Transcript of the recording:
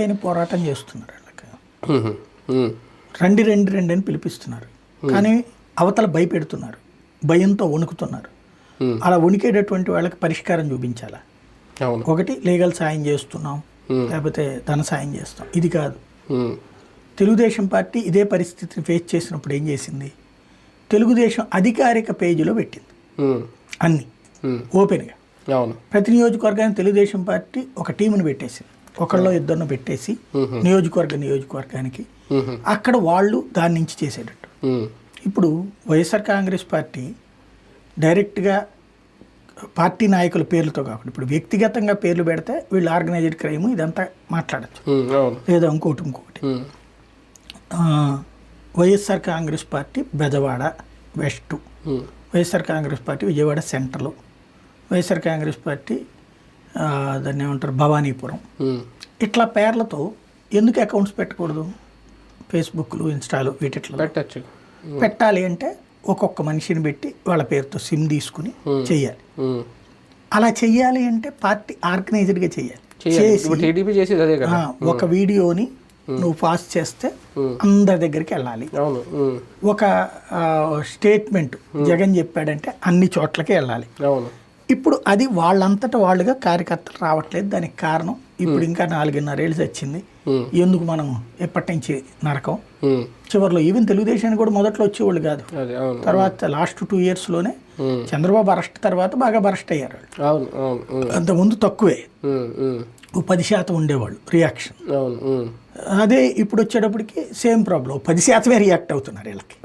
ఎక్కడలేని పోరాటం చేస్తున్నారు వాళ్ళకి. రండి రండి రండి అని పిలిపిస్తున్నారు, కానీ అవతల భయపెడుతున్నారు, భయంతో వణుకుతున్నారు. అలా వణికేటటువంటి వాళ్ళకి పరిష్కారం చూపించాలా. ఒకటి లీగల్ సాయం చేస్తున్నాం, లేకపోతే ధన సాయం చేస్తాం, ఇది కాదు. తెలుగుదేశం పార్టీ ఇదే పరిస్థితిని ఫేస్ చేసినప్పుడు ఏం చేసింది, తెలుగుదేశం అధికారిక పేజీలో పెట్టింది అన్ని ఓపెన్గా. ప్రతి నియోజకవర్గానికి తెలుగుదేశం పార్టీ ఒక టీమును పెట్టేసింది, ఒకళ్ళో ఇద్దరిని పెట్టేసి నియోజకవర్గానికి అక్కడ వాళ్ళు దాని నుంచి చేసేటట్టు. ఇప్పుడు వైఎస్ఆర్ కాంగ్రెస్ పార్టీ డైరెక్ట్గా పార్టీ నాయకుల పేర్లతో కాకుండా ఇప్పుడు వ్యక్తిగతంగా పేర్లు పెడితే వీళ్ళు ఆర్గనైజ్డ్ క్రైమ్ ఇదంతా మాట్లాడచ్చు, లేదా ఇంకోటి. YSR Congress party Bezawada west, YSR Congress party Vijayawada central, YSR Congress party దాన్ని ఏమంటారు భవానీపురం, ఇట్లా పేర్లతో ఎందుకు అకౌంట్స్ పెట్టకూడదు? ఫేస్బుక్లు, ఇన్స్టాలు వీటిట్లో పెట్టాలి అంటే ఒక్కొక్క మనిషిని పెట్టి వాళ్ళ పేరుతో సిమ్ తీసుకుని చెయ్యాలి. అలా చెయ్యాలి అంటే పార్టీ ఆర్గనైజ్డ్గా చెయ్యాలి. చేసి ఒక వీడియోని నువ్వు పాస్ చేస్తే అందరి దగ్గరికి వెళ్ళాలి. ఒక స్టేట్మెంట్ జగన్ చెప్పాడంటే అన్ని చోట్లకి వెళ్ళాలి. ఇప్పుడు అది వాళ్ళంతటా వాళ్ళుగా కార్యకర్తలు రావట్లేదు. దానికి కారణం ఇప్పుడు ఇంకా 4.5 ఏళ్ళు వచ్చింది. ఎందుకు మనం ఎప్పటి నుంచి నరకం. చివరిలో ఈవెన్ తెలుగుదేశానికి కూడా మొదట్లో వచ్చేవాళ్ళు కాదు, తర్వాత లాస్ట్ 2 ఇయర్స్లోనే చంద్రబాబు అరెస్ట్ తర్వాత బాగా బరెస్ట్ అయ్యారు. అంతకుముందు తక్కువే, 10% ఉండేవాళ్ళు రియాక్షన్. అదే ఇప్పుడు వచ్చేటప్పటికి సేమ్ ప్రాబ్లం, 10% రియాక్ట్ అవుతున్నారు వీళ్ళకి.